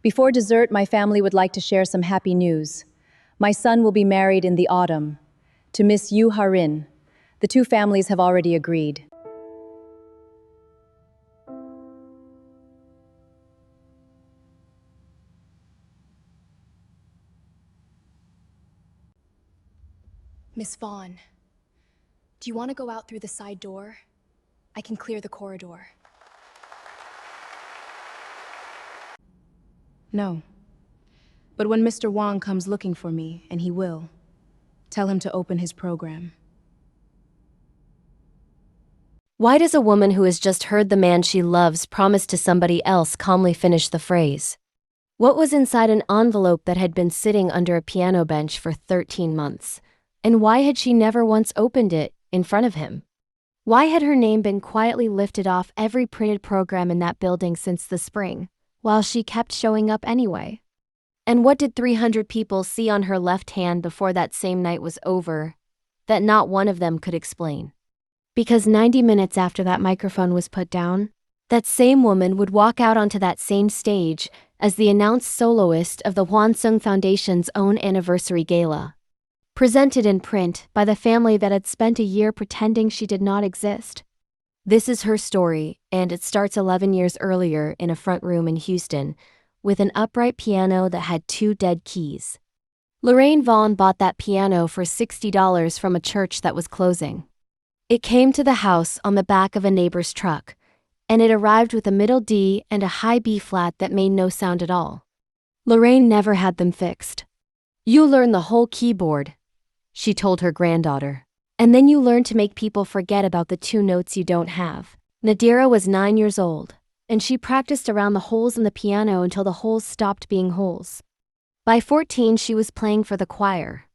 Before dessert, my family would like to share some happy news. My son will be married in the autumn to Miss Yu Harin. The two families have already agreed. Miss Vaughn, do you want to go out through the side door? I can clear the corridor. No. But when Mr. Wong comes looking for me, and he will, tell him to open his program. Why does a woman who has just heard the man she loves promise to somebody else calmly finish the phrase? What was inside an envelope that had been sitting under a piano bench for 13 months? And why had she never once opened it in front of him? Why had her name been quietly lifted off every printed program in that building since the spring, while she kept showing up anyway? And what did 300 people see on her left hand before that same night was over that not one of them could explain? Because 90 minutes after that microphone was put down, that same woman would walk out onto that same stage as the announced soloist of the Hwansung Foundation's own anniversary gala, presented in print by the family that had spent a year pretending she did not exist. This is her story, and it starts 11 years earlier in a front room in Houston, with an upright piano that had 2 dead keys. Lorraine Vaughn bought that piano for $60 from a church that was closing. It came to the house on the back of a neighbor's truck, and it arrived with a middle D and a high B flat that made no sound at all. Lorraine never had them fixed. "You learn the whole keyboard," she told her granddaughter, "and then you learn to make people forget about the 2 notes you don't have." Nadira was 9 years old, and she practiced around the holes in the piano until the holes stopped being holes. By 14, she was playing for the choir.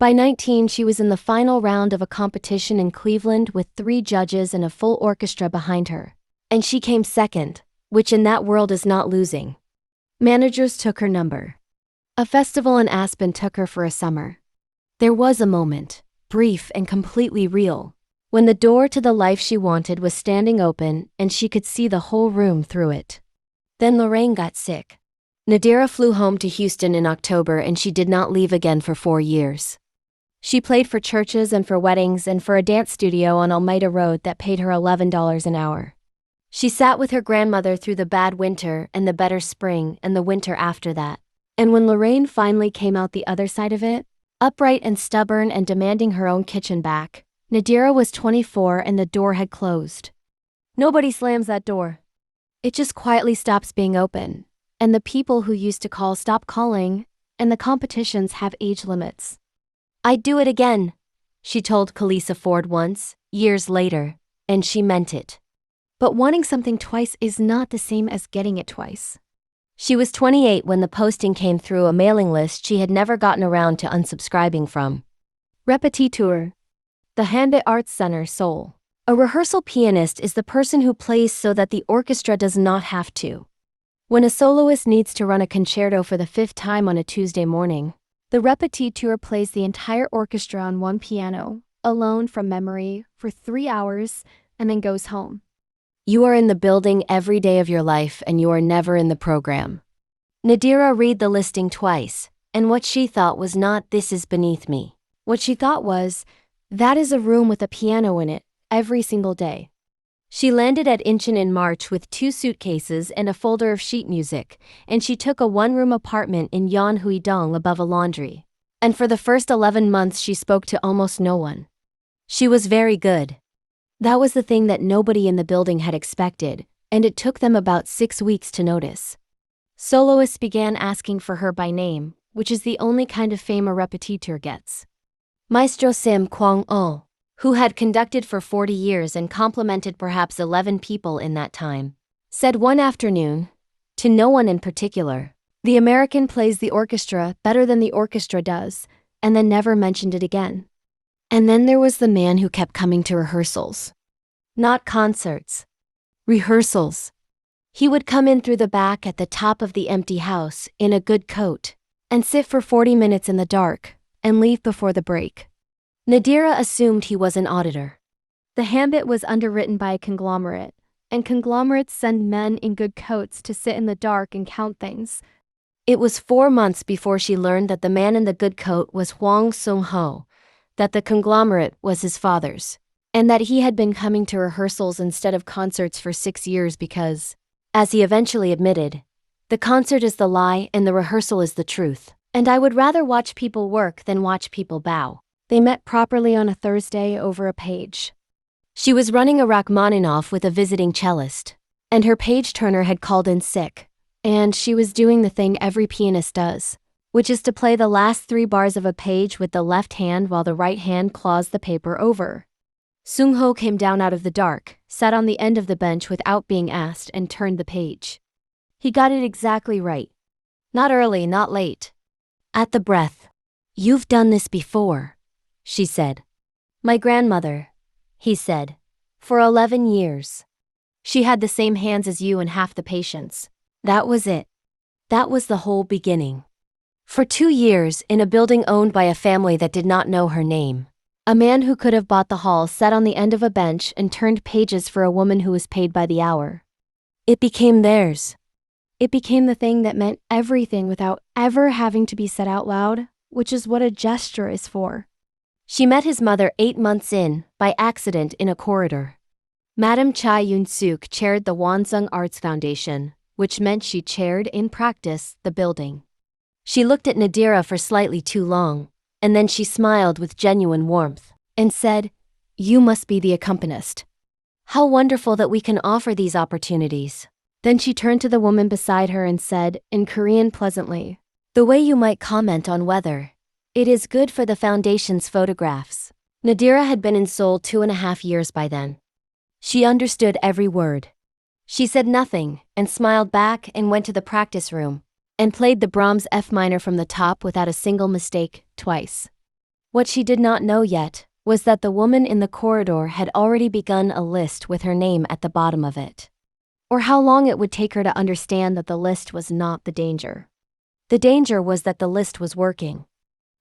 By 19, she was in the final round of a competition in Cleveland with 3 judges and a full orchestra behind her. And she came second, which in that world is not losing. Managers took her number. A festival in Aspen took her for a summer. There was a moment, brief and completely real, when the door to the life she wanted was standing open and she could see the whole room through it. Then Lorraine got sick. Nadira flew home to Houston in October and she did not leave again for 4 years. She played for churches and for weddings and for a dance studio on Almeida Road that paid her $11 an hour. She sat with her grandmother through the bad winter and the better spring and the winter after that. And when Lorraine finally came out the other side of it, upright and stubborn and demanding her own kitchen back, Nadira was 24 and the door had closed. Nobody slams that door. It just quietly stops being open, and the people who used to call stop calling, and the competitions have age limits. "I'd do it again," she told Kalisa Ford once, years later, and she meant it. But wanting something twice is not the same as getting it twice. She was 28 when the posting came through a mailing list she had never gotten around to unsubscribing from. Repetiteur. The Hanbit Arts Center, Seoul. A rehearsal pianist is the person who plays so that the orchestra does not have to. When a soloist needs to run a concerto for the 5th time on a Tuesday morning, the repetiteur plays the entire orchestra on one piano, alone from memory, for 3 hours, and then goes home. You are in the building every day of your life and you are never in the program. Nadira read the listing twice, and what she thought was not "this is beneath me." What she thought was, that is a room with a piano in it, every single day. She landed at Incheon in March with 2 suitcases and a folder of sheet music, and she took a 1-room apartment in Yeonhui-dong above a laundry. And for the first 11 months she spoke to almost no one. She was very good. That was the thing that nobody in the building had expected, and it took them about 6 weeks to notice. Soloists began asking for her by name, which is the only kind of fame a repetiteur gets. Maestro Sim Kwang-oh, who had conducted for 40 years and complimented perhaps 11 people in that time, said one afternoon, to no one in particular, "The American plays the orchestra better than the orchestra does," and then never mentioned it again. And then there was the man who kept coming to rehearsals. Not concerts. Rehearsals. He would come in through the back at the top of the empty house in a good coat, and sit for 40 minutes in the dark, and leave before the break. Nadira assumed he was an auditor. The Hambit was underwritten by a conglomerate, and conglomerates send men in good coats to sit in the dark and count things, It was 4 months before she learned that the man in the good coat was Hwang Sung-ho, that the conglomerate was his father's, and that he had been coming to rehearsals instead of concerts for 6 years because, as he eventually admitted, the concert is the lie and the rehearsal is the truth, and I would rather watch people work than watch people bow. They met properly on a Thursday over a page. She was running a Rachmaninoff with a visiting cellist, and her page turner had called in sick, and she was doing the thing every pianist does, which is to play the last 3 bars of a page with the left hand while the right hand claws the paper over. Sung-ho came down out of the dark, sat on the end of the bench without being asked, and turned the page. He got it exactly right. Not early, not late. At the breath. "You've done this before," she said. "My grandmother," he said. "For 11 years. She had the same hands as you and half the patience." That was it. That was the whole beginning. For 2 years, in a building owned by a family that did not know her name, a man who could have bought the hall sat on the end of a bench and turned pages for a woman who was paid by the hour. It became theirs. It became the thing that meant everything without ever having to be said out loud, which is what a gesture is for. She met his mother 8 months in, by accident in a corridor. Madam Cha Yun-suk chaired the Wansung Arts Foundation, which meant she chaired, in practice, the building. She looked at Nadira for slightly too long, and then she smiled with genuine warmth, and said, "You must be the accompanist. How wonderful that we can offer these opportunities." Then she turned to the woman beside her and said, in Korean pleasantly, "The way you might comment on weather. It is good for the foundation's photographs." Nadira had been in Seoul 2.5 years by then. She understood every word. She said nothing, and smiled back and went to the practice room, and played the Brahms F minor from the top without a single mistake, twice. What she did not know yet was that the woman in the corridor had already begun a list with her name at the bottom of it. Or how long it would take her to understand that the list was not the danger. The danger was that the list was working.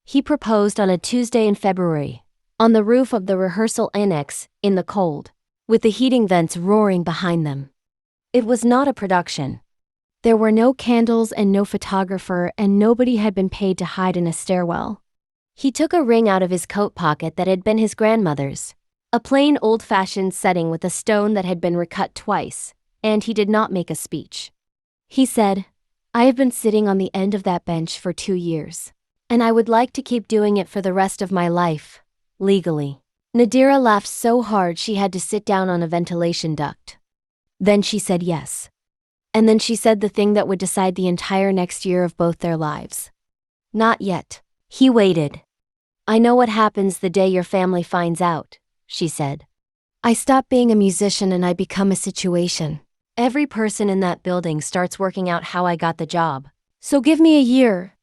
He proposed on a Tuesday in February, on the roof of the rehearsal annex, in the cold, with the heating vents roaring behind them. It was not a production. There were no candles and no photographer, and nobody had been paid to hide in a stairwell. He took a ring out of his coat pocket that had been his grandmother's, a plain old-fashioned setting with a stone that had been recut twice, and he did not make a speech. He said, "I have been sitting on the end of that bench for 2 years, and I would like to keep doing it for the rest of my life, legally." Nadira laughed so hard she had to sit down on a ventilation duct. Then she said yes. And then she said the thing that would decide the entire next year of both their lives. "Not yet." He waited. "I know what happens the day your family finds out," she said. "I stop being a musician and I become a situation. Every person in that building starts working out how I got the job. So give me a year.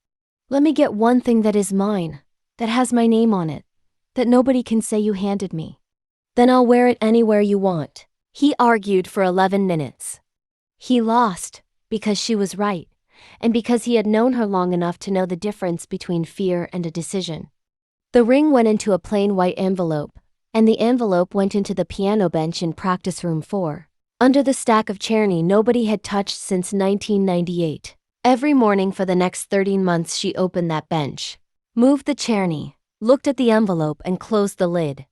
Let me get one thing that is mine, that has my name on it, that nobody can say you handed me. Then I'll wear it anywhere you want." He argued for 11 minutes. He lost, because she was right, and because he had known her long enough to know the difference between fear and a decision. The ring went into a plain white envelope, and the envelope went into the piano bench in practice room 4, under the stack of charney nobody had touched since 1998. Every morning for the next 13 months she opened that bench, moved the charney, looked at the envelope and closed the lid.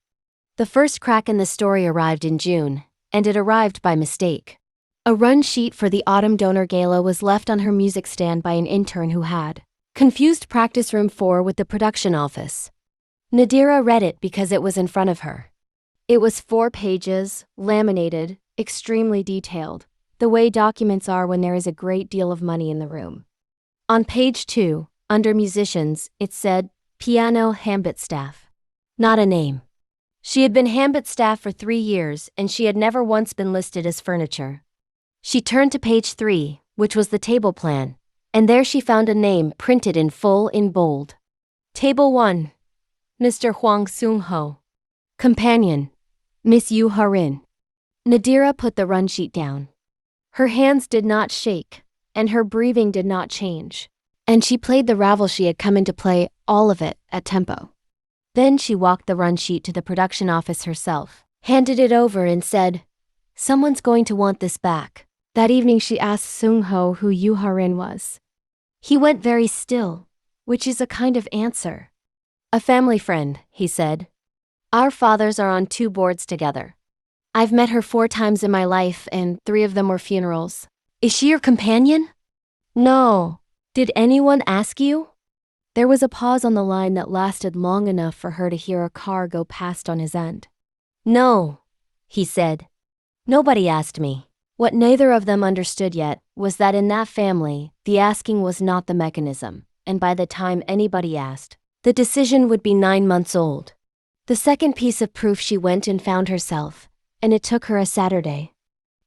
The first crack in the story arrived in June, and it arrived by mistake. A run sheet for the Autumn Donor Gala was left on her music stand by an intern who had confused practice room 4 with the production office. Nadira read it because it was in front of her. It was 4 pages, laminated, extremely detailed, the way documents are when there is a great deal of money in the room. On page 2, under musicians, it said, "Piano Hambit Staff." Not a name. She had been Hambit staff for 3 years, and she had never once been listed as furniture. She turned to page 3, which was the table plan, and there she found a name printed in full in bold. Table 1, Mr. Hwang Sung-ho. Companion, Miss Yoo Ha-rin. Nadira put the run sheet down. Her hands did not shake, and her breathing did not change, and she played the ravel she had come in to play, all of it, at tempo. Then she walked the run sheet to the production office herself, handed it over and said, "Someone's going to want this back." That evening she asked Sung-ho who Yoo Ha-rin was. He went very still, which is a kind of answer. A family friend, he said. Our fathers are on 2 boards together. I've met her 4 times in my life, and 3 of them were funerals. Is she your companion? No. Did anyone ask you? There was a pause on the line that lasted long enough for her to hear a car go past on his end. No, he said. Nobody asked me. What neither of them understood yet was that in that family, the asking was not the mechanism, and by the time anybody asked, the decision would be 9 months old. The second piece of proof she went and found herself, and it took her a Saturday.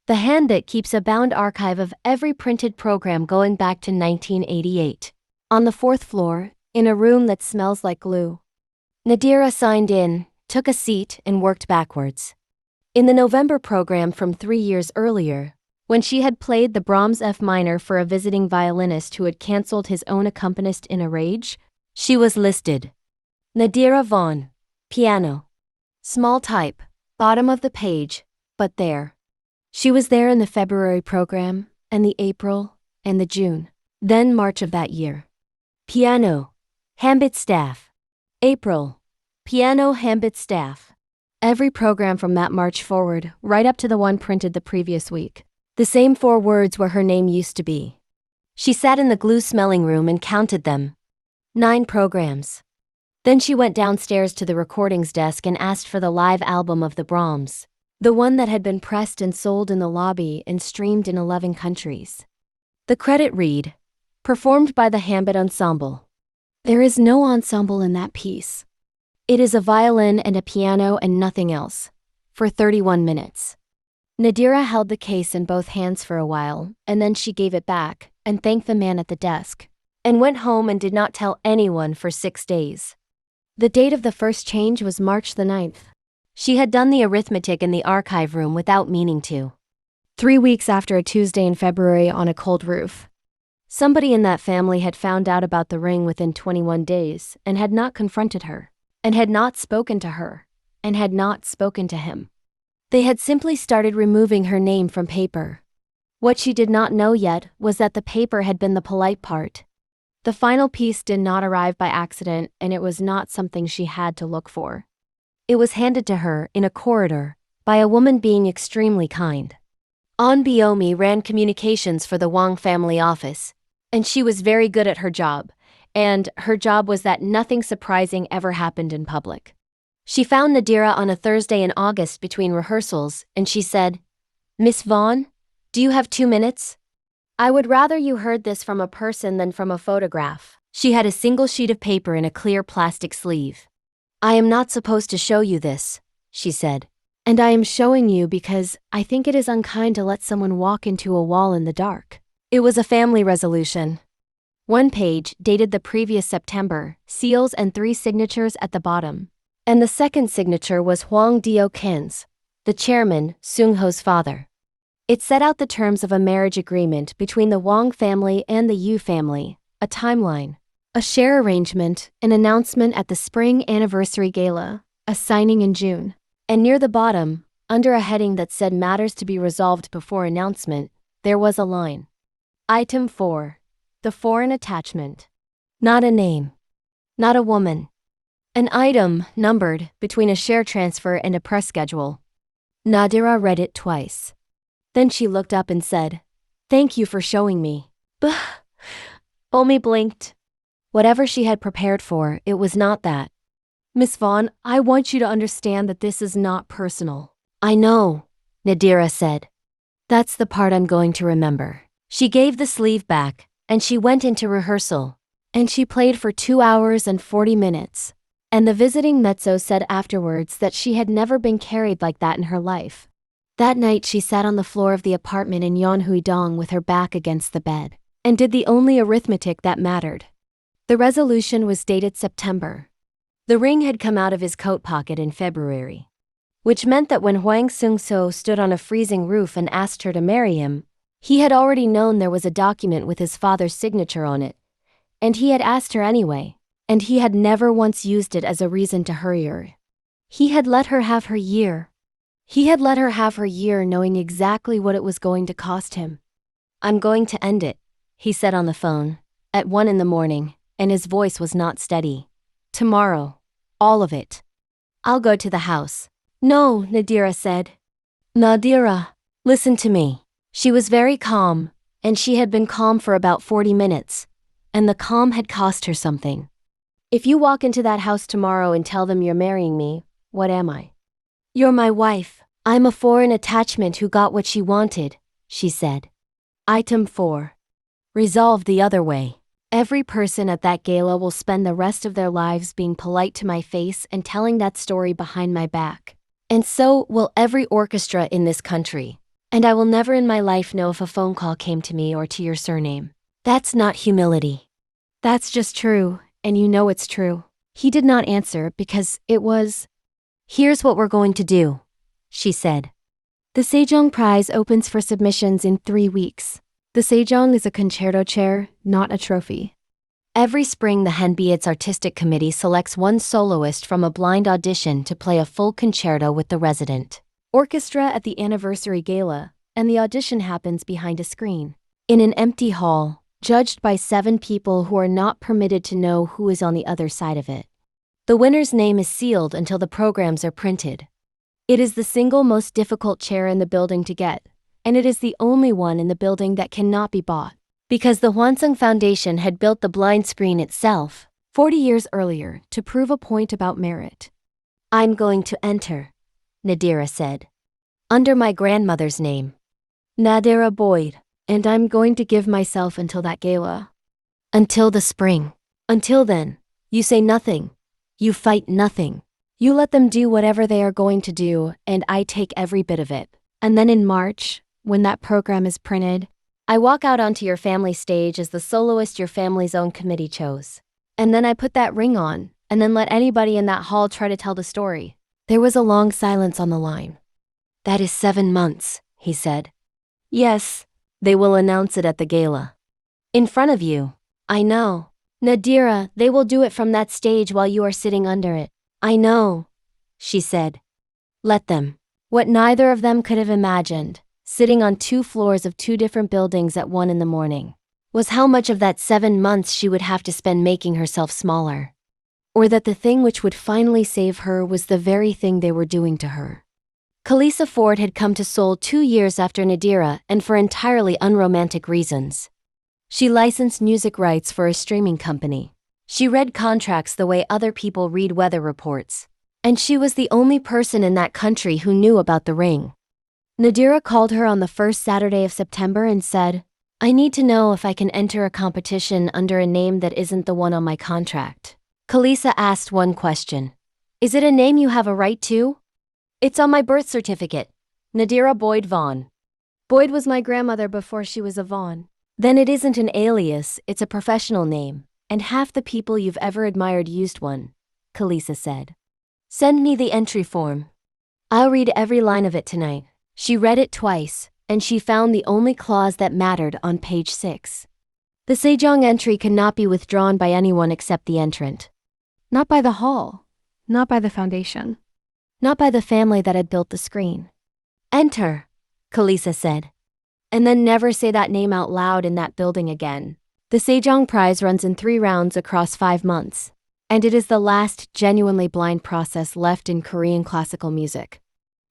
The Handbook keeps a bound archive of every printed program going back to 1988. On the 4th floor, in a room that smells like glue. Nadira signed in, took a seat, and worked backwards. In the November program from 3 years earlier, when she had played the Brahms F minor for a visiting violinist who had cancelled his own accompanist in a rage, she was listed. Nadira Vaughn, piano. Small type, bottom of the page, but there. She was there in the February program, and the April, and the June, then March of that year. Piano, Handbook staff. April, piano Handbook staff. Every program from that March forward, right up to the one printed the previous week. The same 4 words where her name used to be. She sat in the glue smelling room and counted them. 9 programs. Then she went downstairs to the recordings desk and asked for the live album of the Brahms, the one that had been pressed and sold in the lobby and streamed in 11 countries. The credit read, performed by the Handbook Ensemble. There is no ensemble in that piece. It is a violin and a piano and nothing else, for 31 minutes. Nadira held the case in both hands for a while, and then she gave it back and thanked the man at the desk, and went home and did not tell anyone for 6 days. The date of the first change was March the 9th. She had done the arithmetic in the archive room without meaning to. 3 weeks after a Tuesday in February on a cold roof. Somebody in that family had found out about the ring within 21 days and had not confronted her, and had not spoken to her, and had not spoken to him. They had simply started removing her name from paper. What she did not know yet was that the paper had been the polite part. The final piece did not arrive by accident, and it was not something she had to look for. It was handed to her in a corridor by a woman being extremely kind. An Biomi ran communications for the Wang family office, and she was very good at her job, and her job was that nothing surprising ever happened in public. She found Nadira on a Thursday in August between rehearsals, and she said, "Miss Vaughn, do you have 2 minutes? I would rather you heard this from a person than from a photograph." She had a single sheet of paper in a clear plastic sleeve. "I am not supposed to show you this," she said, "and I am showing you because I think it is unkind to let someone walk into a wall in the dark." It was a family resolution. 1 page, dated the previous September, seals and 3 signatures at the bottom. And the second signature was Huang Dio Ken's, the chairman, Sung Ho's father. It set out the terms of a marriage agreement between the Wang family and the Yu family, a timeline, a share arrangement, an announcement at the spring anniversary gala, a signing in June. And near the bottom, under a heading that said matters to be resolved before announcement, there was a line. Item 4. The foreign attachment. Not a name. Not a woman. An item, numbered, between a share transfer and a press schedule. Nadira read it twice. Then she looked up and said, "Thank you for showing me." Omi blinked. Whatever she had prepared for, it was not that. "Miss Vaughn, I want you to understand that this is not personal." "I know," Nadira said. "That's the part I'm going to remember." She gave the sleeve back, and she went into rehearsal. And she played for 2 hours and 40 minutes. And the visiting mezzo said afterwards that she had never been carried like that in her life. That night she sat on the floor of the apartment in Yonhuidong with her back against the bed, and did the only arithmetic that mattered. The resolution was dated September. The ring had come out of his coat pocket in February. Which meant that when Huang Sung-so stood on a freezing roof and asked her to marry him, he had already known there was a document with his father's signature on it, and he had asked her anyway, and he had never once used it as a reason to hurry her. He had let her have her year. He had let her have her year knowing exactly what it was going to cost him. "I'm going to end it," he said on the phone, at 1 in the morning, and his voice was not steady. Tomorrow. All of it. I'll go to the house. No, Nadira said. Nadira, listen to me. She was very calm, and she had been calm for about 40 minutes, and the calm had cost her something. If you walk into that house tomorrow and tell them you're marrying me, what am I? You're my wife. I'm a foreign attachment who got what she wanted, she said. Item 4. Resolve the other way. Every person at that gala will spend the rest of their lives being polite to my face and telling that story behind my back. And so will every orchestra in this country. And I will never in my life know if a phone call came to me or to your surname. That's not humility. That's just true, and you know it's true. He did not answer because it was. Here's what we're going to do, she said. The Sejong Prize opens for submissions in 3 weeks. The Sejong is a concerto chair, not a trophy. Every spring, the Hanbiet's artistic committee selects one soloist from a blind audition to play a full concerto with the resident orchestra at the anniversary gala, and the audition happens behind a screen, in an empty hall, judged by 7 people who are not permitted to know who is on the other side of it. The winner's name is sealed until the programs are printed. It is the single most difficult chair in the building to get, and it is the only one in the building that cannot be bought, because the Hwansung Foundation had built the blind screen itself 40 years earlier to prove a point about merit. I'm going to enter, Nadira said, under my grandmother's name, Nadira Boyd, and I'm going to give myself until that gala. Until the spring. Until then, you say nothing. You fight nothing. You let them do whatever they are going to do, and I take every bit of it. And then in March, when that program is printed, I walk out onto your family stage as the soloist your family's own committee chose. And then I put that ring on, and then let anybody in that hall try to tell the story. There was a long silence on the line. That is 7 months, he said. Yes, they will announce it at the gala. In front of you. I know. Nadira, they will do it from that stage while you are sitting under it. I know, she said. Let them. What neither of them could have imagined, sitting on 2 floors of 2 different buildings at 1 in the morning, was how much of that 7 months she would have to spend making herself smaller. Or that the thing which would finally save her was the very thing they were doing to her. Kalisa Ford had come to Seoul 2 years after Nadira, and for entirely unromantic reasons. She licensed music rights for a streaming company. She read contracts the way other people read weather reports. And she was the only person in that country who knew about the ring. Nadira called her on the first Saturday of September and said, I need to know if I can enter a competition under a name that isn't the one on my contract. Kalisa asked one question. Is it a name you have a right to? It's on my birth certificate. Nadira Boyd Vaughn. Boyd was my grandmother before she was a Vaughn. Then it isn't an alias, it's a professional name, and half the people you've ever admired used one, Kalisa said. Send me the entry form. I'll read every line of it tonight. She read it twice, and she found the only clause that mattered on page 6. The Sejong entry could not be withdrawn by anyone except the entrant. Not by the hall. Not by the foundation. Not by the family that had built the screen. Enter, Kalisa said. And then never say that name out loud in that building again. The Sejong Prize runs in 3 rounds across 5 months. And it is the last genuinely blind process left in Korean classical music.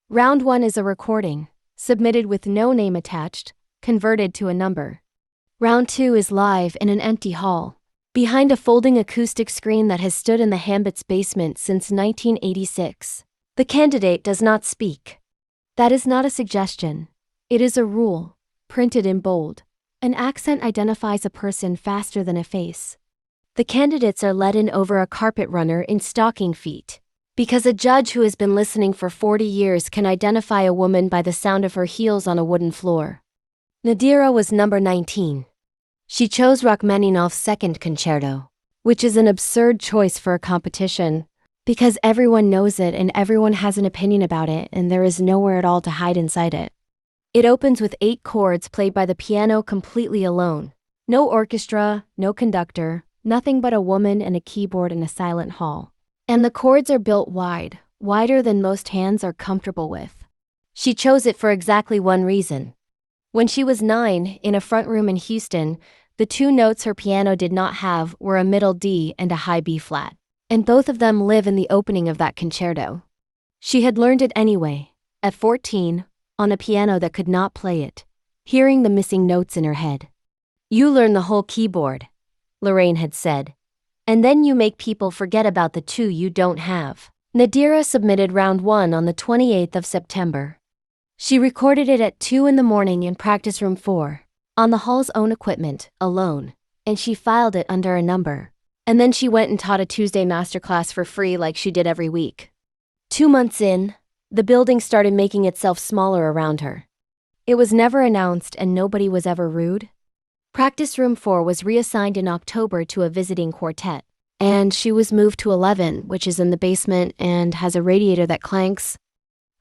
Round 1 is a recording, submitted with no name attached, converted to a number. Round 2 is live in an empty hall, behind a folding acoustic screen that has stood in the Hambit's basement since 1986. The candidate does not speak. That is not a suggestion. It is a rule, printed in bold. An accent identifies a person faster than a face. The candidates are led in over a carpet runner in stocking feet, because a judge who has been listening for 40 years can identify a woman by the sound of her heels on a wooden floor. Nadira was number 19. She chose Rachmaninoff's second concerto, which is an absurd choice for a competition, because everyone knows it and everyone has an opinion about it and there is nowhere at all to hide inside it. It opens with 8 chords played by the piano completely alone. No orchestra, no conductor, nothing but a woman and a keyboard in a silent hall. And the chords are built wide, wider than most hands are comfortable with. She chose it for exactly one reason. When she was 9, in a front room in Houston, The two notes her piano did not have were a middle D and a high B flat, and both of them live in the opening of that concerto. She had learned it anyway, at 14, on a piano that could not play it, hearing the missing notes in her head. "You learn the whole keyboard," Lorraine had said, "and then you make people forget about the two you don't have." Nadira submitted round 1 on the 28th of September. She recorded it at 2 in the morning in practice room 4, on the hall's own equipment, alone, and she filed it under a number. And then she went and taught a Tuesday masterclass for free like she did every week. 2 months in, the building started making itself smaller around her. It was never announced and nobody was ever rude. Practice room 4 was reassigned in October to a visiting quartet, and she was moved to 11, which is in the basement and has a radiator that clanks.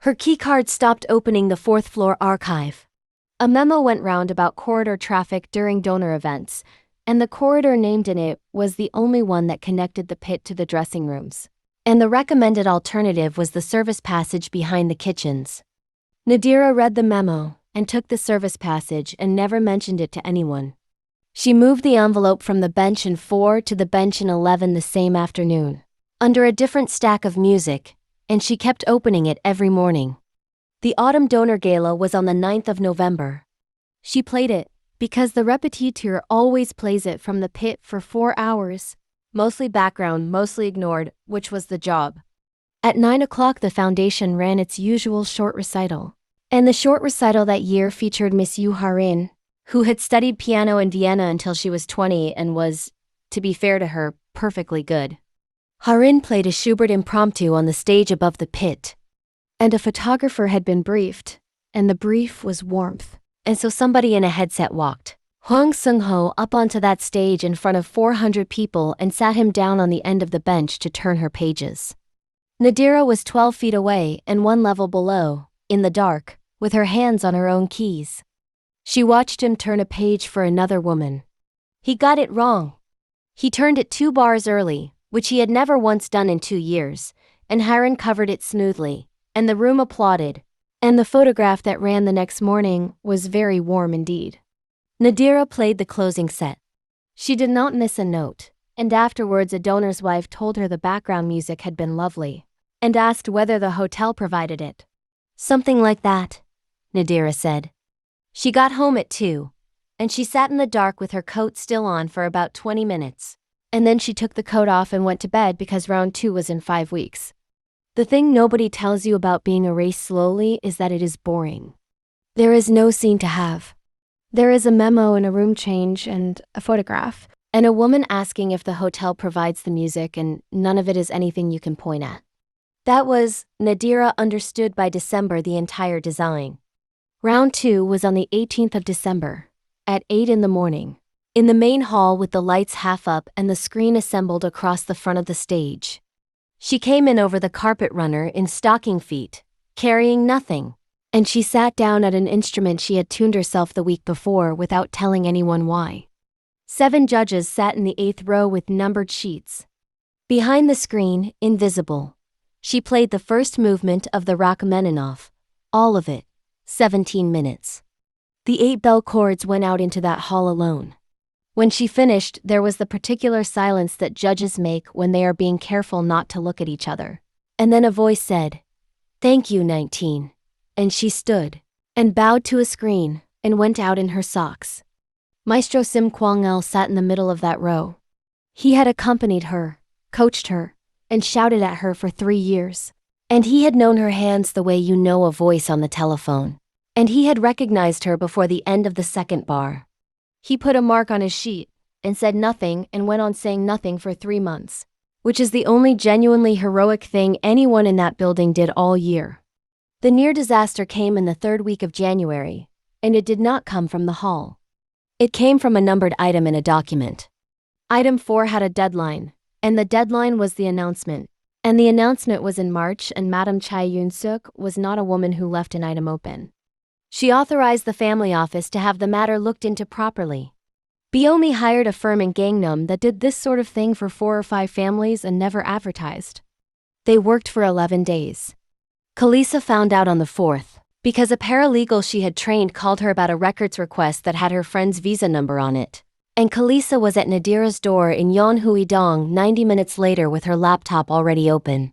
Her keycard stopped opening the 4th floor archive. A memo went round about corridor traffic during donor events, and the corridor named in it was the only one that connected the pit to the dressing rooms. And the recommended alternative was the service passage behind the kitchens. Nadira read the memo and took the service passage and never mentioned it to anyone. She moved the envelope from the bench in 4 to the bench in 11 the same afternoon, under a different stack of music, and she kept opening it every morning. The Autumn Donor Gala was on the 9th of November. She played it, because the repetiteur always plays it from the pit for 4 hours, mostly background, mostly ignored, which was the job. At 9 o'clock the foundation ran its usual short recital, and the short recital that year featured Miss Yu Harin, who had studied piano in Vienna until she was 20 and was, to be fair to her, perfectly good. Harin played a Schubert impromptu on the stage above the pit, and a photographer had been briefed, and the brief was warmth, and so somebody in a headset walked Huang Seung-ho up onto that stage in front of 400 people and sat him down on the end of the bench to turn her pages. Nadira was 12 feet away and 1 level below, in the dark, with her hands on her own keys. She watched him turn a page for another woman. He got it wrong. He turned it 2 bars early, which he had never once done in 2 years, and Harin covered it smoothly, and the room applauded, and the photograph that ran the next morning was very warm indeed. Nadira played the closing set. She did not miss a note, and afterwards a donor's wife told her the background music had been lovely, and asked whether the hotel provided it. "Something like that," Nadira said. She got home at 2, and she sat in the dark with her coat still on for about 20 minutes, and then she took the coat off and went to bed because round 2 was in 5 weeks. The thing nobody tells you about being erased slowly is that it is boring. There is no scene to have. There is a memo and a room change and a photograph, and a woman asking if the hotel provides the music, and none of it is anything you can point at. That was, Nadira understood by December the entire design. Round 2 was on the 18th of December, at 8 in the morning, in the main hall with the lights half up and the screen assembled across the front of the stage. She came in over the carpet runner in stocking feet, carrying nothing, and she sat down at an instrument she had tuned herself the week before without telling anyone why. 7 judges sat in the 8th row with numbered sheets. Behind the screen, invisible, she played the first movement of the Rachmaninoff, all of it, 17 minutes. The 8 bell chords went out into that hall alone. When she finished, there was the particular silence that judges make when they are being careful not to look at each other. And then a voice said, "Thank you, 19." And she stood, and bowed to a screen, and went out in her socks. Maestro Sim Kwang-el sat in the middle of that row. He had accompanied her, coached her, and shouted at her for 3 years. And he had known her hands the way you know a voice on the telephone. And he had recognized her before the end of the 2nd bar. He put a mark on his sheet, and said nothing and went on saying nothing for 3 months, which is the only genuinely heroic thing anyone in that building did all year. The near disaster came in the 3rd week of January, and it did not come from the hall. It came from a numbered item in a document. Item 4 had a deadline, and the deadline was the announcement. And the announcement was in March, and Madame Chai Yoon-suk was not a woman who left an item open. She authorized the family office to have the matter looked into properly. B only hired a firm in Gangnam that did this sort of thing for 4 or 5 families and never advertised. They worked for 11 days. Kalisa found out on the 4th, because a paralegal she had trained called her about a records request that had her friend's visa number on it, And Kalisa was at Nadira's door in Yeonhui-dong 90 minutes later with her laptop already open.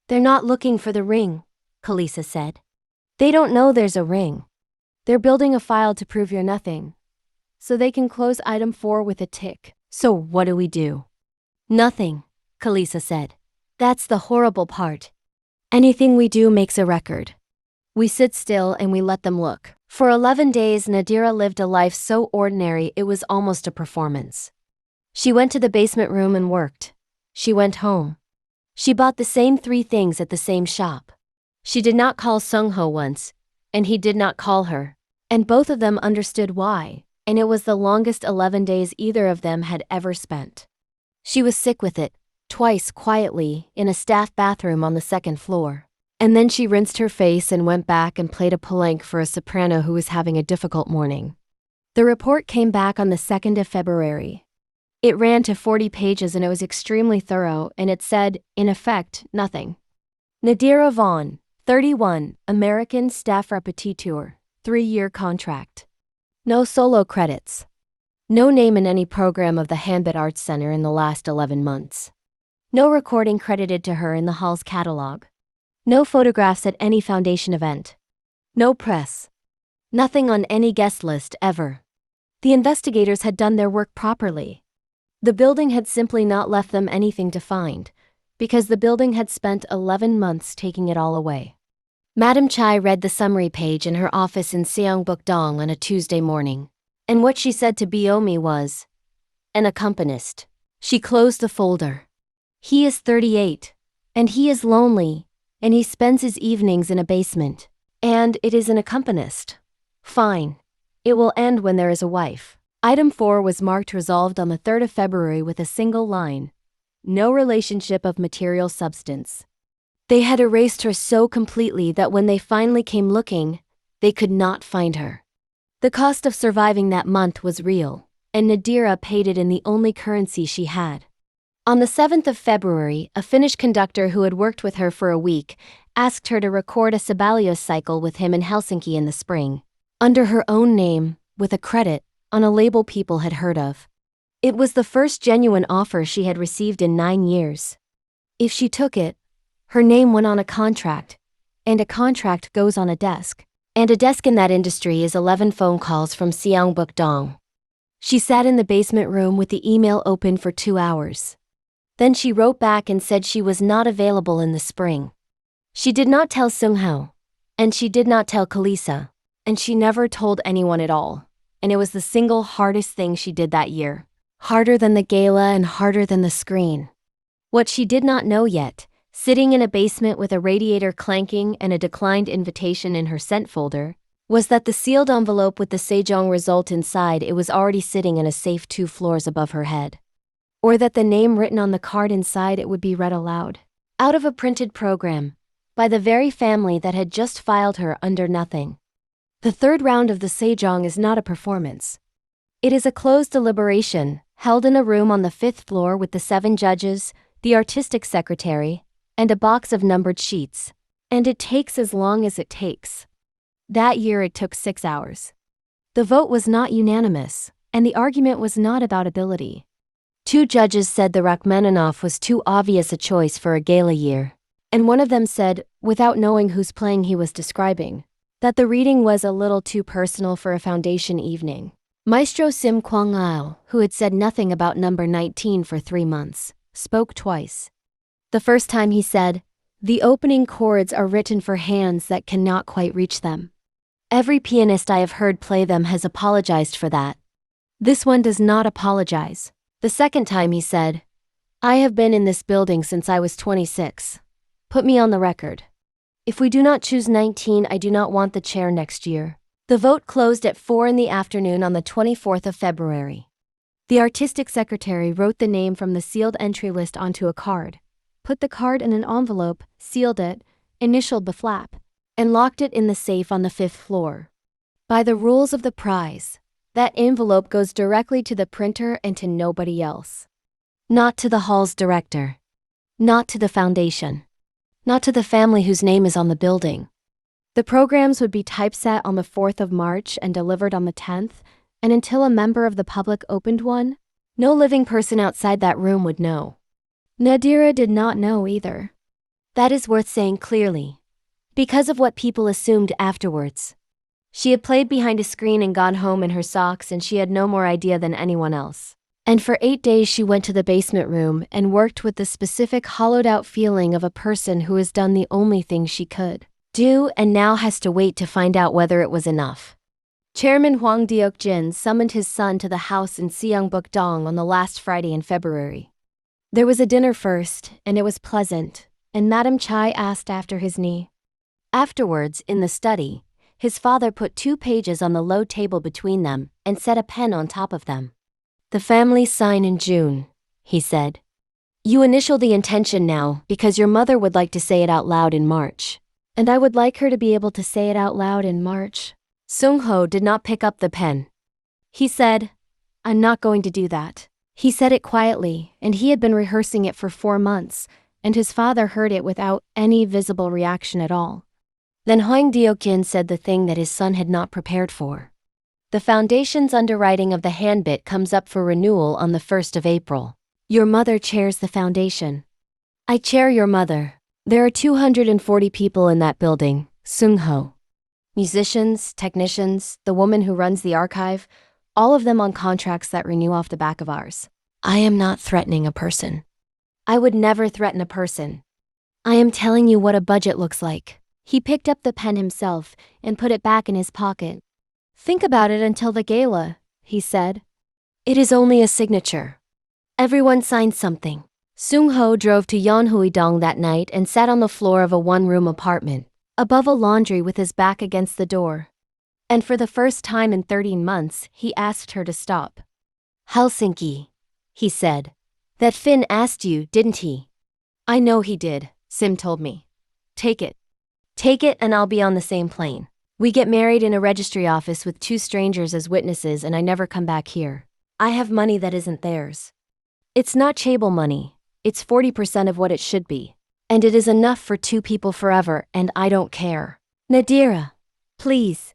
"They're not looking for the ring," Kalisa said. "They don't know there's a ring. They're building a file to prove you're nothing, so they can close item 4 with a tick." "So what do we do?" "Nothing," Kalisa said. "That's the horrible part. Anything we do makes a record. We sit still and we let them look." For 11 days, Nadira lived a life so ordinary it was almost a performance. She went to the basement room and worked. She went home. She bought the same 3 things at the same shop. She did not call Sungho once, and he did not call her. And both of them understood why, and it was the longest 11 days either of them had ever spent. She was sick with it, twice quietly, in a staff bathroom on the 2nd floor. And then she rinsed her face and went back and played a palenque for a soprano who was having a difficult morning. The report came back on the 2nd of February. It ran to 40 pages and it was extremely thorough, and it said, in effect, nothing. Nadira Vaughn, 31, American staff repetiteur, 3-year contract. No solo credits. No name in any program of the Hanbit Arts Center in the last 11 months. No recording credited to her in the hall's catalog. No photographs at any foundation event. No press. Nothing on any guest list ever. The investigators had done their work properly. The building had simply not left them anything to find, because the building had spent 11 months taking it all away. Madam Chai read the summary page in her office in Seongbuk-dong on a Tuesday morning, and what she said to Biomi was, "An accompanist." She closed the folder. "He is 38, and he is lonely, and he spends his evenings in a basement. And it is an accompanist. Fine. It will end when there is a wife." Item 4 was marked resolved on the 3rd of February with a single line. No relationship of material substance. They had erased her so completely that when they finally came looking, they could not find her. The cost of surviving that month was real, and Nadira paid it in the only currency she had. On the 7th of February, a Finnish conductor who had worked with her for a week asked her to record a Sibelius cycle with him in Helsinki in the spring, under her own name, with a credit, on a label people had heard of. It was the first genuine offer she had received in 9 years. If she took it, her name went on a contract, and a contract goes on a desk. And a desk in that industry is 11 phone calls from Seongbuk-dong. She sat in the basement room with the email open for 2 hours. Then she wrote back and said she was not available in the spring. She did not tell Sungho, and she did not tell Kalisa, and she never told anyone at all, and it was the single hardest thing she did that year. Harder than the gala and harder than the screen. What she did not know yet, sitting in a basement with a radiator clanking and a declined invitation in her sent folder, was that the sealed envelope with the Sejong result inside it was already sitting in a safe 2 floors above her head. Or that the name written on the card inside it would be read aloud, out of a printed program, by the very family that had just filed her under nothing. The 3rd round of the Sejong is not a performance. It is a closed deliberation, held in a room on the 5th floor with the 7 judges, the artistic secretary, and a box of numbered sheets. And it takes as long as it takes. That year it took 6 hours. The vote was not unanimous, and the argument was not about ability. 2 judges said the Rachmaninoff was too obvious a choice for a gala year, and one of them said, without knowing whose playing he was describing, that the reading was a little too personal for a foundation evening. Maestro Sim Kwang-ao, who had said nothing about number 19 for 3 months, spoke twice. The first time he said, "The opening chords are written for hands that cannot quite reach them. Every pianist I have heard play them has apologized for that. This one does not apologize." The second time he said, "I have been in this building since I was 26. Put me on the record. If we do not choose 19, I do not want the chair next year." The vote closed at 4 in the afternoon on the 24th of February. The artistic secretary wrote the name from the sealed entry list onto a card, put the card in an envelope, sealed it, initialed the flap, and locked it in the safe on the 5th floor. By the rules of the prize, that envelope goes directly to the printer and to nobody else. Not to the hall's director. Not to the foundation. Not to the family whose name is on the building. The programs would be typeset on the 4th of March and delivered on the 10th, And until a member of the public opened one, no living person outside that room would know. Nadira did not know either. That is worth saying clearly, because of what people assumed afterwards. She had played behind a screen and gone home in her socks, and she had no more idea than anyone else. And for 8 days she went to the basement room and worked with the specific hollowed-out feeling of a person who has done the only thing she could do and now has to wait to find out whether it was enough. Chairman Hwang Deok-jin summoned his son to the house in Seongbuk-dong on the last Friday in February. There was a dinner first, and it was pleasant, and Madam Chai asked after his knee. Afterwards, in the study, his father put 2 pages on the low table between them and set a pen on top of them. "The family sign in June," he said. "You initial the intention now because your mother would like to say it out loud in March. And I would like her to be able to say it out loud in March." Sung-ho did not pick up the pen. He said, "I'm not going to do that." He said it quietly, and he had been rehearsing it for 4 months, and his father heard it without any visible reaction at all. Then Hwang Deok-jin said the thing that his son had not prepared for. "The foundation's underwriting of the handbit comes up for renewal on the 1st of April. Your mother chairs the foundation." "I chair your mother. There are 240 people in that building, Sung-ho. Musicians, technicians, the woman who runs the archive, all of them on contracts that renew off the back of ours. I am not threatening a person. I would never threaten a person. I am telling you what a budget looks like." He picked up the pen himself and put it back in his pocket. "Think about it until the gala," he said. "It is only a signature. Everyone signs something." Sung-ho drove to Yeonhui-dong that night and sat on the floor of a one-room apartment, above a laundry with his back against the door. And for the first time in 13 months, he asked her to stop. "Helsinki," he said. "That Finn asked you, didn't he?" "I know he did," Sim told me. "Take it. Take it and I'll be on the same plane. We get married in a registry office with 2 strangers as witnesses and I never come back here. I have money that isn't theirs. It's not Chaebol money. It's 40% of what it should be. And it is enough for 2 people forever, and I don't care. Nadira, please.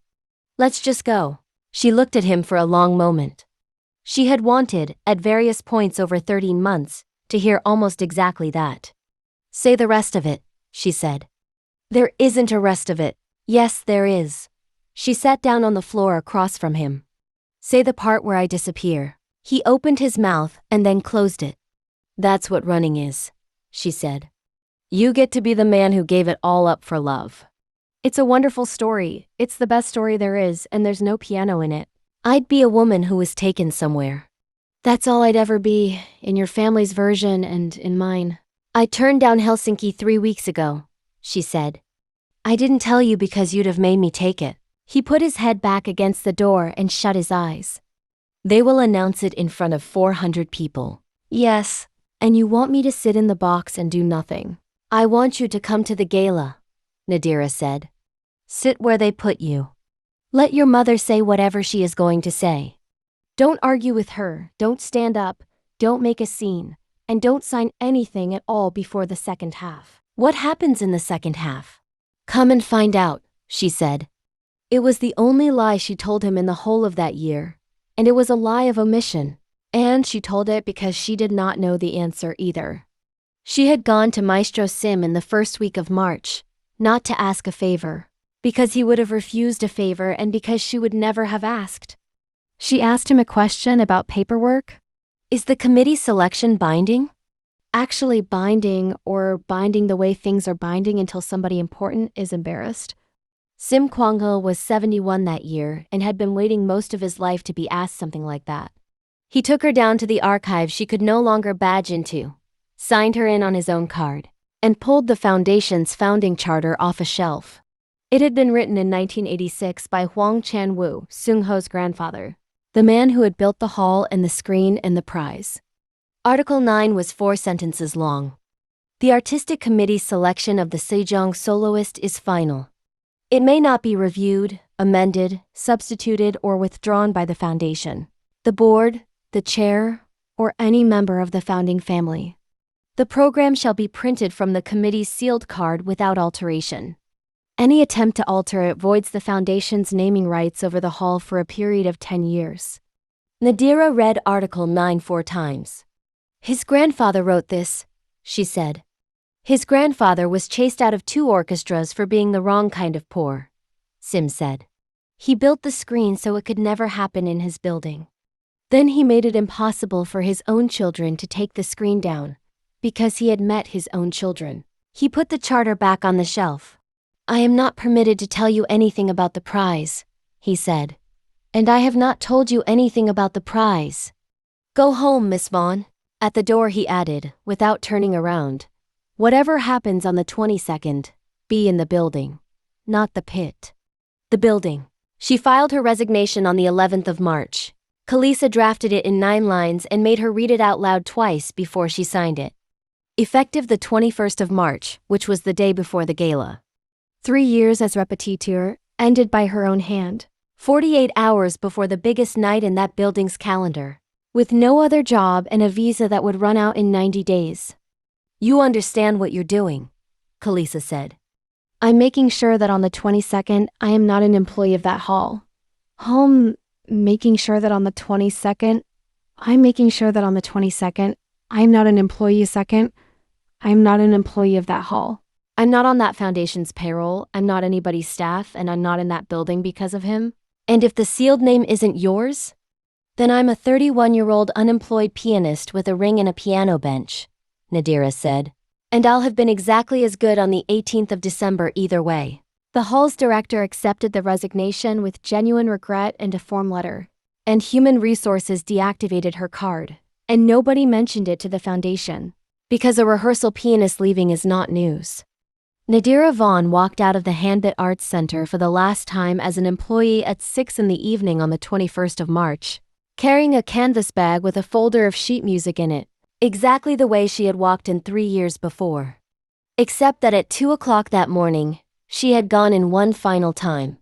Let's just go." She looked at him for a long moment. She had wanted, at various points over 13 months, to hear almost exactly that. "Say the rest of it," she said. "There isn't a rest of it." "Yes, there is." She sat down on the floor across from him. "Say the part where I disappear." He opened his mouth and then closed it. "That's what running is," she said. "You get to be the man who gave it all up for love. It's a wonderful story. It's the best story there is, and there's no piano in it. I'd be a woman who was taken somewhere. That's all I'd ever be, in your family's version and in mine. I turned down Helsinki 3 weeks ago," she said. "I didn't tell you because you'd have made me take it." He put his head back against the door and shut his eyes. "They will announce it in front of 400 people. Yes, and you want me to sit in the box and do nothing. I want you to come to the gala," Nadira said. "Sit where they put you. Let your mother say whatever she is going to say. Don't argue with her, don't stand up, don't make a scene, and don't sign anything at all before the second half." "What happens in the second half?" "Come and find out," she said. It was the only lie she told him in the whole of that year, and it was a lie of omission. And she told it because she did not know the answer either. She had gone to Maestro Sim in the first week of March, not to ask a favor, because he would have refused a favor and because she would never have asked. She asked him a question about paperwork. "Is the committee selection binding?" Actually binding, or binding the way things are binding until somebody important is embarrassed. Sim Kwang-ho was 71 that year and had been waiting most of his life to be asked something like that. He took her down to the archive she could no longer badge into, signed her in on his own card, and pulled the foundation's founding charter off a shelf. It had been written in 1986 by Hwang Chan-woo, Sung-ho's grandfather, the man who had built the hall and the screen and the prize. Article 9 was 4 sentences long. The artistic committee's selection of the Sejong soloist is final. It may not be reviewed, amended, substituted, or withdrawn by the foundation, the board, the chair, or any member of the founding family. The program shall be printed from the committee's sealed card without alteration. Any attempt to alter it voids the foundation's naming rights over the hall for a period of 10 years. Nadira read Article 9 4 times. His grandfather wrote this, she said. His grandfather was chased out of 2 orchestras for being the wrong kind of poor, Sim said. He built the screen so it could never happen in his building. Then he made it impossible for his own children to take the screen down, because he had met his own children. He put the charter back on the shelf. I am not permitted to tell you anything about the prize, he said. And I have not told you anything about the prize. Go home, Miss Vaughn. At the door he added, without turning around. Whatever happens on the 22nd, be in the building, not the pit. The building. She filed her resignation on the 11th of March. Kalisa drafted it in 9 lines and made her read it out loud twice before she signed it. Effective the 21st of March, which was the day before the gala. 3 years as repetiteur, ended by her own hand. 48 hours before the biggest night in that building's calendar. With no other job and a visa that would run out in 90 days. You understand what you're doing, Kalisa said. I'm making sure that on the 22nd, I am not an employee of that hall. Making sure that on the 22nd, I'm not an employee I'm not an employee of that hall. I'm not on that foundation's payroll, I'm not anybody's staff, and I'm not in that building because of him. And if the sealed name isn't yours, then I'm a 31-year-old unemployed pianist with a ring and a piano bench, Nadira said. And I'll have been exactly as good on the 18th of December either way. The hall's director accepted the resignation with genuine regret and a form letter. And Human Resources deactivated her card. And nobody mentioned it to the foundation. Because a rehearsal pianist leaving is not news. Nadira Vaughn walked out of the Handbit Arts Center for the last time as an employee at 6 in the evening on the 21st of March, carrying a canvas bag with a folder of sheet music in it, exactly the way she had walked in 3 years before. Except that at 2 o'clock that morning, she had gone in one final time.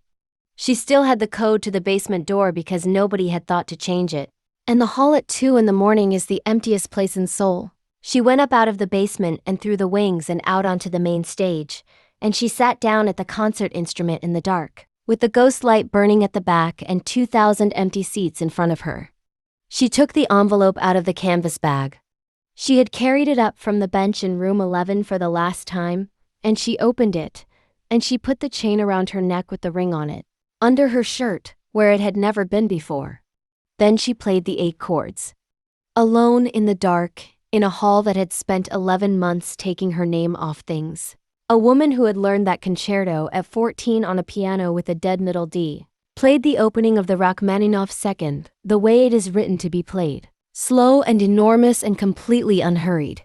She still had the code to the basement door because nobody had thought to change it. And the hall at 2 in the morning is the emptiest place in Seoul. She went up out of the basement and through the wings and out onto the main stage, and she sat down at the concert instrument in the dark, with the ghost light burning at the back and 2,000 empty seats in front of her. She took the envelope out of the canvas bag. She had carried it up from the bench in room 11 for the last time, and she opened it, and she put the chain around her neck with the ring on it, under her shirt, where it had never been before. Then she played the 8 chords. Alone in the dark, in a hall that had spent 11 months taking her name off things. A woman who had learned that concerto at 14 on a piano with a dead middle D, played the opening of the Rachmaninoff Second, the way it is written to be played. Slow and enormous and completely unhurried.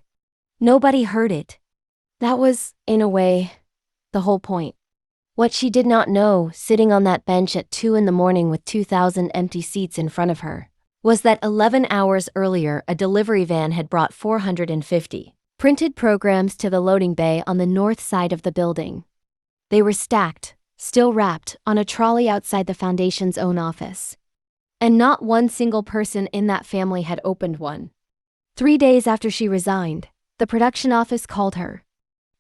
Nobody heard it. That was, in a way, the whole point. What she did not know, sitting on that bench at 2 in the morning with 2,000 empty seats in front of her, was that 11 hours earlier a delivery van had brought 450 printed programs to the loading bay on the north side of the building. They were stacked, still wrapped, on a trolley outside the foundation's own office. And not one single person in that family had opened one. 3 days after she resigned, the production office called her.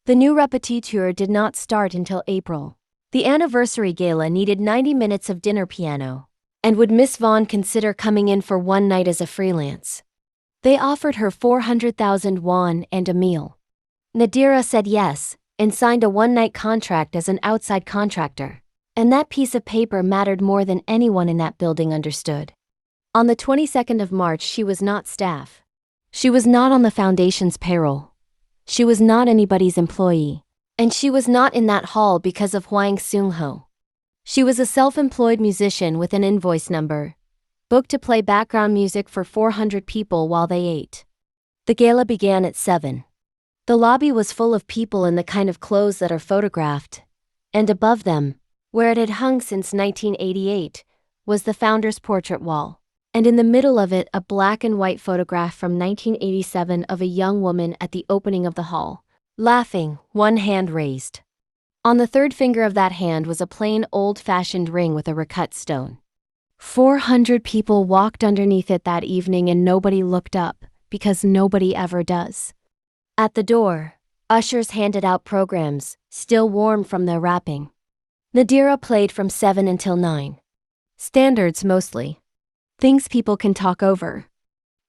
The new repetiteur did not start until April. The anniversary gala needed 90 minutes of dinner piano. And would Miss Vaughn consider coming in for one night as a freelance? They offered her 400,000 won and a meal. Nadira said yes, and signed a one-night contract as an outside contractor. And that piece of paper mattered more than anyone in that building understood. On the 22nd of March she was not staff. She was not on the foundation's payroll. She was not anybody's employee. And she was not in that hall because of Hwang Seung-ho. She was a self-employed musician with an invoice number, booked to play background music for 400 people while they ate. The gala began at 7. The lobby was full of people in the kind of clothes that are photographed, and above them, where it had hung since 1988, was the founder's portrait wall, and in the middle of it a black and white photograph from 1987 of a young woman at the opening of the hall, laughing, one hand raised. On the third finger of that hand was a plain old-fashioned ring with a recut stone. 400 people walked underneath it that evening and nobody looked up, because nobody ever does. At the door, ushers handed out programs, still warm from their wrapping. Nadira played from 7 until 9. Standards mostly. Things people can talk over.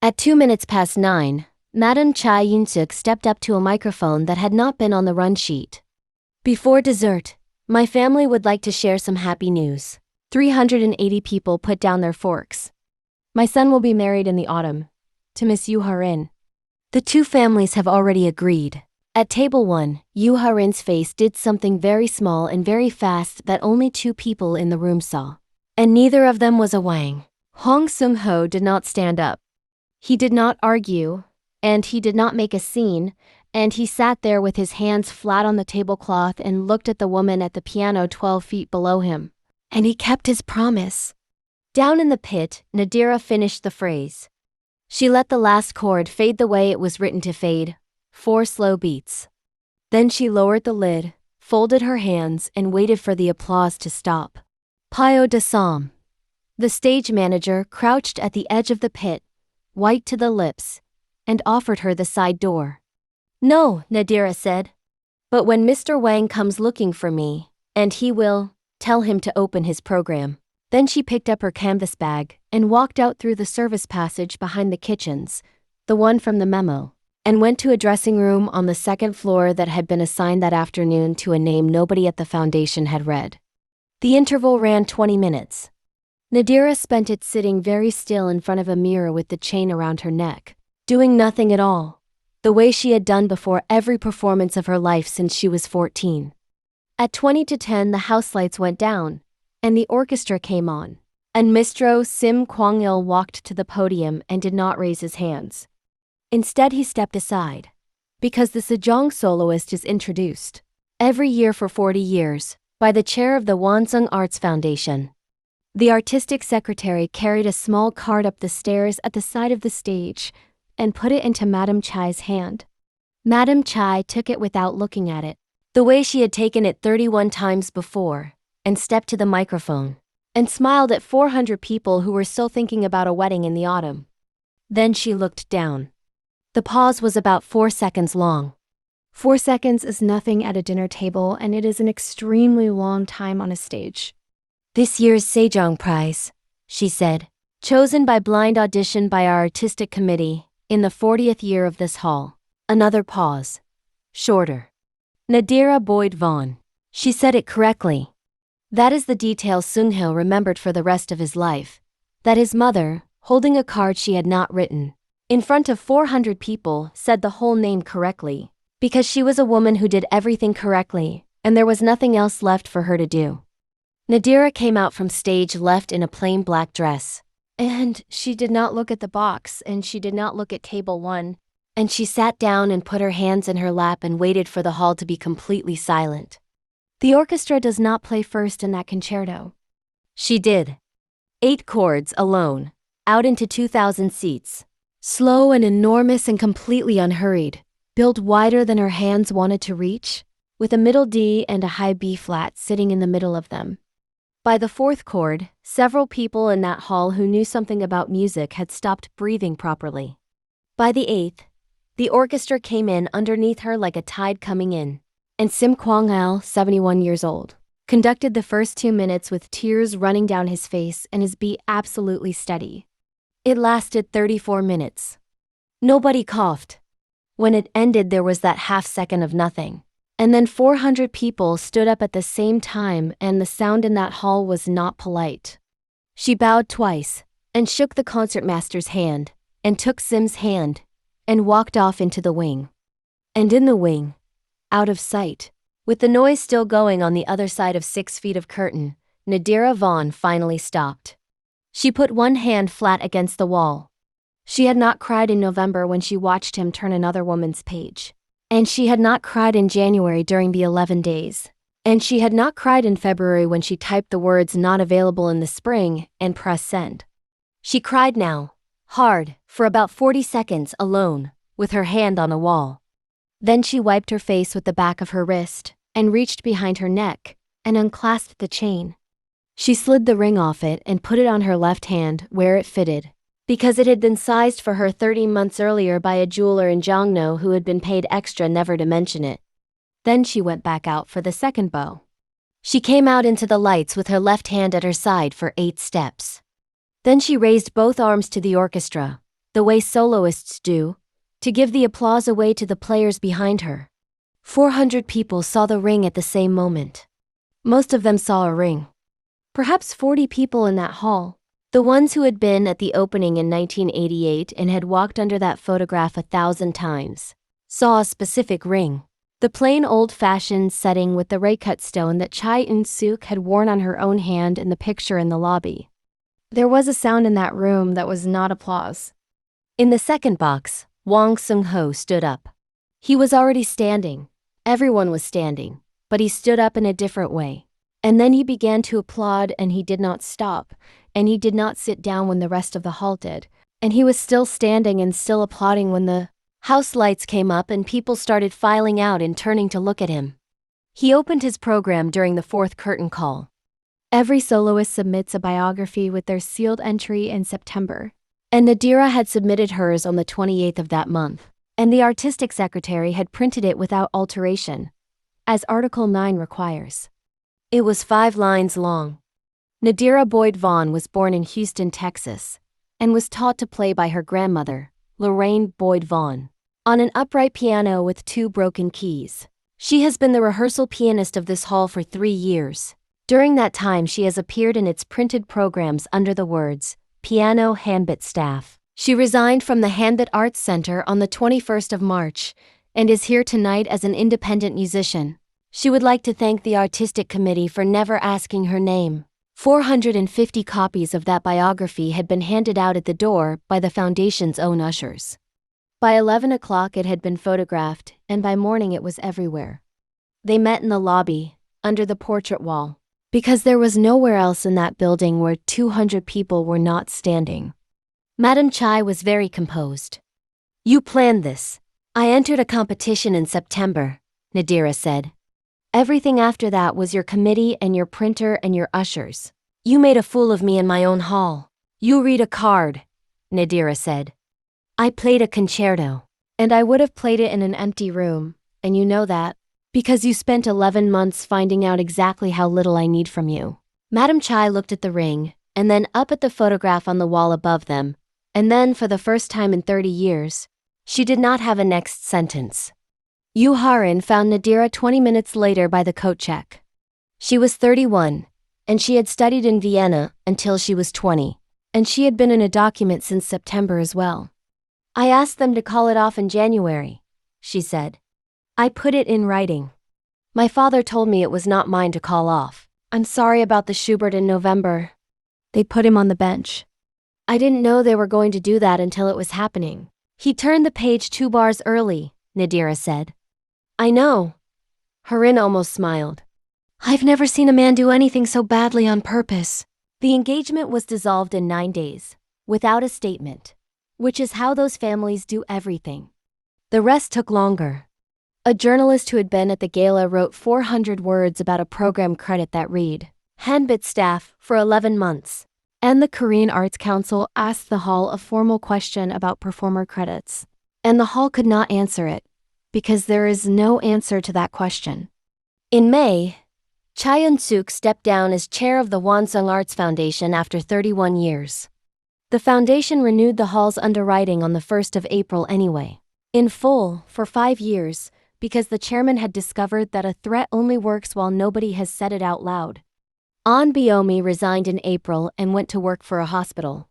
At 2 minutes past 9, Madam Chai Yun-suk stepped up to a microphone that had not been on the run sheet. Before dessert, my family would like to share some happy news. 380 people put down their forks. My son will be married in the autumn, to Miss Yu Ha-rin. The two families have already agreed. At table 1, Yu Ha-rin's face did something very small and very fast that only 2 people in the room saw. And neither of them was a Wang. Hong Sung-ho did not stand up. He did not argue, and he did not make a scene, and he sat there with his hands flat on the tablecloth and looked at the woman at the piano 12 feet below him. And he kept his promise. Down in the pit, Nadira finished the phrase. She let the last chord fade the way it was written to fade, 4 slow beats. Then she lowered the lid, folded her hands, and waited for the applause to stop. Pio de Sam. The stage manager crouched at the edge of the pit, white to the lips, and offered her the side door. No, Nadira said. But when Mr. Wang comes looking for me, and he will, tell him to open his program. Then she picked up her canvas bag and walked out through the service passage behind the kitchens, the one from the memo, and went to a dressing room on the 2nd floor that had been assigned that afternoon to a name nobody at the foundation had read. The interval ran 20 minutes. Nadira spent it sitting very still in front of a mirror with the chain around her neck, doing nothing at all, the way she had done before every performance of her life since she was 14. At 20 to 10 the house lights went down, and the orchestra came on, and Mistro Sim Kwang-il walked to the podium and did not raise his hands. Instead he stepped aside, because the sejong soloist is introduced, every year for 40 years, by the chair of the Wansung Arts Foundation. The artistic secretary carried a small card up the stairs at the side of the stage, and put it into Madam Chai's hand. Madam Chai took it without looking at it, the way she had taken it 31 times before, and stepped to the microphone, and smiled at 400 people who were still thinking about a wedding in the autumn. Then she looked down. The pause was about 4 seconds long. 4 seconds is nothing at a dinner table, and it is an extremely long time on a stage. This year's Sejong Prize, she said, chosen by blind audition by our artistic committee, in the 40th year of this hall. Another pause. Shorter. Nadira Boyd Vaughn. She said it correctly. That is the detail Sung-hil remembered for the rest of his life. That his mother, holding a card she had not written, in front of 400 people, said the whole name correctly, because she was a woman who did everything correctly, and there was nothing else left for her to do. Nadira came out from stage left in a plain black dress. And she did not look at the box, and she did not look at table 1, and she sat down and put her hands in her lap and waited for the hall to be completely silent. The orchestra does not play first in that concerto. She did. 8 chords alone, out into 2,000 seats. Slow and enormous and completely unhurried, built wider than her hands wanted to reach, with a middle D and a high B flat sitting in the middle of them. By the 4th chord, several people in that hall who knew something about music had stopped breathing properly. By the 8th, the orchestra came in underneath her like a tide coming in, and Sim Kwang-il, 71 years old, conducted the first 2 minutes with tears running down his face and his beat absolutely steady. It lasted 34 minutes. Nobody coughed. When it ended there was that half second of nothing. And then 400 people stood up at the same time, and the sound in that hall was not polite. She bowed twice, and shook the concertmaster's hand, and took Sim's hand, and walked off into the wing. And in the wing, out of sight, with the noise still going on the other side of 6 feet of curtain, Nadira Vaughn finally stopped. She put one hand flat against the wall. She had not cried in November when she watched him turn another woman's page. And she had not cried in January during the 11 days. And she had not cried in February when she typed the words "not available in the spring" and pressed send. She cried now, hard, for about 40 seconds alone, with her hand on the wall. Then she wiped her face with the back of her wrist, and reached behind her neck, and unclasped the chain. She slid the ring off it and put it on her left hand where it fitted, because it had been sized for her 30 months earlier by a jeweler in Jongno who had been paid extra never to mention it. Then she went back out for the second bow. She came out into the lights with her left hand at her side for 8 steps. Then she raised both arms to the orchestra, the way soloists do, to give the applause away to the players behind her. 400 people saw the ring at the same moment. Most of them saw a ring. Perhaps 40 people in that hall, the ones who had been at the opening in 1988 and had walked under that photograph 1,000 times, saw a specific ring. The plain old-fashioned setting with the ray-cut stone that Cha Eun-suk had worn on her own hand in the picture in the lobby. There was a sound in that room that was not applause. In the second box, Wang Sung-ho stood up. He was already standing. Everyone was standing, but he stood up in a different way. And then he began to applaud, and he did not stop, and he did not sit down when the rest of the hall did. And he was still standing and still applauding when the house lights came up and people started filing out and turning to look at him. He opened his program during the 4th curtain call. Every soloist submits a biography with their sealed entry in September, and Nadira had submitted hers on the 28th of that month, and the artistic secretary had printed it without alteration, as Article 9 requires. It was 5 lines long. Nadira Boyd Vaughn was born in Houston, Texas, and was taught to play by her grandmother, Lorraine Boyd Vaughn, on an upright piano with 2 broken keys. She has been the rehearsal pianist of this hall for 3 years. During that time she has appeared in its printed programs under the words, Piano Handbit Staff. She resigned from the Handbit Arts Center on the 21st of March, and is here tonight as an independent musician. She would like to thank the artistic committee for never asking her name. 450 copies of that biography had been handed out at the door by the foundation's own ushers. By 11 o'clock it had been photographed, and by morning it was everywhere. They met in the lobby, under the portrait wall, because there was nowhere else in that building where 200 people were not standing. Madame Chai was very composed. "You planned this. I entered a competition in September," Nadira said. "Everything after that was your committee and your printer and your ushers. You made a fool of me in my own hall. You read a card," Nadira said. "I played a concerto, and I would have played it in an empty room, and you know that, because you spent 11 months finding out exactly how little I need from you." Madame Chai looked at the ring, and then up at the photograph on the wall above them, and then, for the first time in 30 years, she did not have a next sentence. Yu Harin found Nadira 20 minutes later by the coat check. She was 31, and she had studied in Vienna until she was 20, and she had been in a document since September as well. "I asked them to call it off in January," she said. "I put it in writing. My father told me it was not mine to call off. I'm sorry about the Schubert in November. They put him on the bench. I didn't know they were going to do that until it was happening. He turned the page 2 bars early," Nadira said. "I know." Harin almost smiled. "I've never seen a man do anything so badly on purpose." The engagement was dissolved in 9 days, without a statement, which is how those families do everything. The rest took longer. A journalist who had been at the gala wrote 400 words about a program credit that read, "Handbit staff for 11 months. And the Korean Arts Council asked the hall a formal question about performer credits. And the hall could not answer it, because there is no answer to that question. In May, Cha Eun-suk stepped down as chair of the Wansung Arts Foundation after 31 years. The foundation renewed the hall's underwriting on the 1st of April anyway, in full, for 5 years, because the chairman had discovered that a threat only works while nobody has said it out loud. An Biomi resigned in April and went to work for a hospital.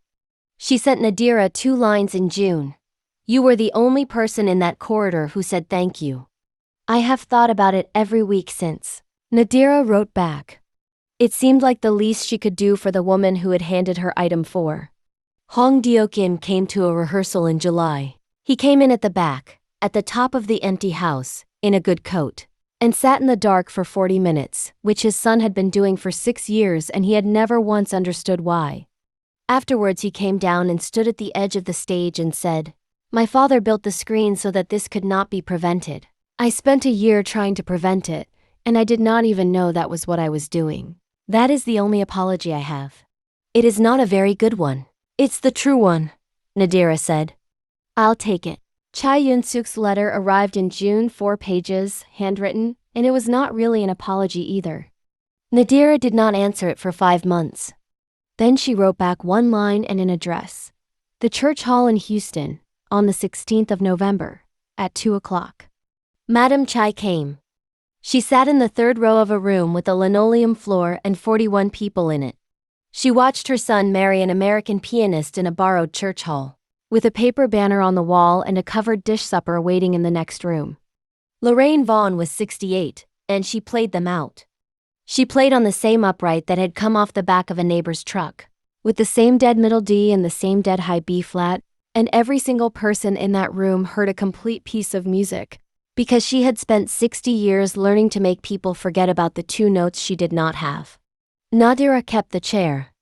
She sent Nadira 2 lines in June. "You were the only person in that corridor who said thank you. I have thought about it every week since." Nadira wrote back. It seemed like the least she could do for the woman who had handed her item 4. Hong Deo-kim came to a rehearsal in July. He came in at the back, at the top of the empty house, in a good coat, and sat in the dark for 40 minutes, which his son had been doing for 6 years and he had never once understood why. Afterwards he came down and stood at the edge of the stage and said, "My father built the screen so that this could not be prevented. I spent a year trying to prevent it, and I did not even know that was what I was doing. That is the only apology I have. It is not a very good one. It's the true one," Nadira said. "I'll take it." Cha Eun-suk's letter arrived in June, 4 pages, handwritten, and it was not really an apology either. Nadira did not answer it for 5 months. Then she wrote back one line and an address. The church hall in Houston, on the 16th of November, at 2 o'clock. Madam Chai came. She sat in the third row of a room with a linoleum floor and 41 people in it. She watched her son marry an American pianist in a borrowed church hall, with a paper banner on the wall and a covered dish supper waiting in the next room. Lorraine Vaughn was 68, and she played them out. She played on the same upright that had come off the back of a neighbor's truck, with the same dead middle D and the same dead high B flat, and every single person in that room heard a complete piece of music, because she had spent 60 years learning to make people forget about the 2 notes she did not have. Nadira kept the chair.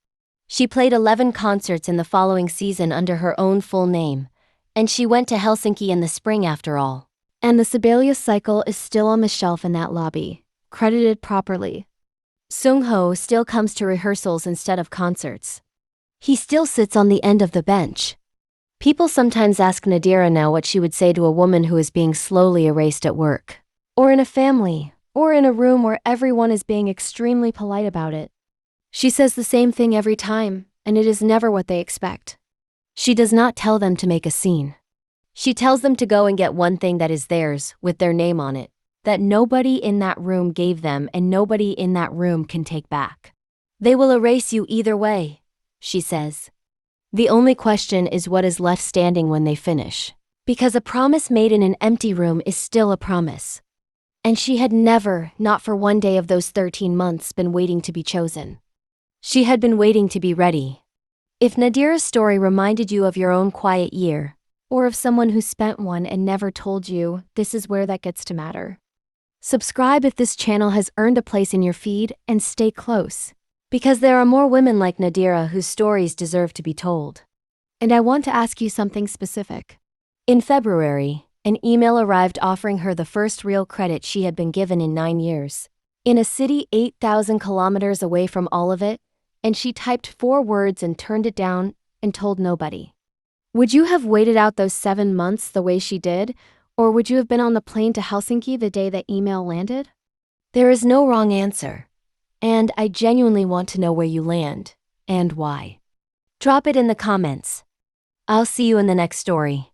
She played 11 concerts in the following season under her own full name, and she went to Helsinki in the spring after all. And the Sibelius cycle is still on the shelf in that lobby, credited properly. Sung-ho still comes to rehearsals instead of concerts. He still sits on the end of the bench. People sometimes ask Nadira now what she would say to a woman who is being slowly erased at work, or in a family, or in a room where everyone is being extremely polite about it. She says the same thing every time, and it is never what they expect. She does not tell them to make a scene. She tells them to go and get one thing that is theirs, with their name on it, that nobody in that room gave them and nobody in that room can take back. They will erase you either way, she says. The only question is what is left standing when they finish. Because a promise made in an empty room is still a promise. And she had never, not for one day of those 13 months, been waiting to be chosen. She had been waiting to be ready. If Nadira's story reminded you of your own quiet year, or of someone who spent one and never told you, this is where that gets to matter. Subscribe if this channel has earned a place in your feed, and stay close, because there are more women like Nadira whose stories deserve to be told. And I want to ask you something specific. In February, an email arrived offering her the first real credit she had been given in 9 years. In a city 8,000 kilometers away from all of it, and she typed 4 words and turned it down and told nobody. Would you have waited out those 7 months the way she did, or would you have been on the plane to Helsinki the day that email landed? There is no wrong answer, and I genuinely want to know where you land, and why. Drop it in the comments. I'll see you in the next story.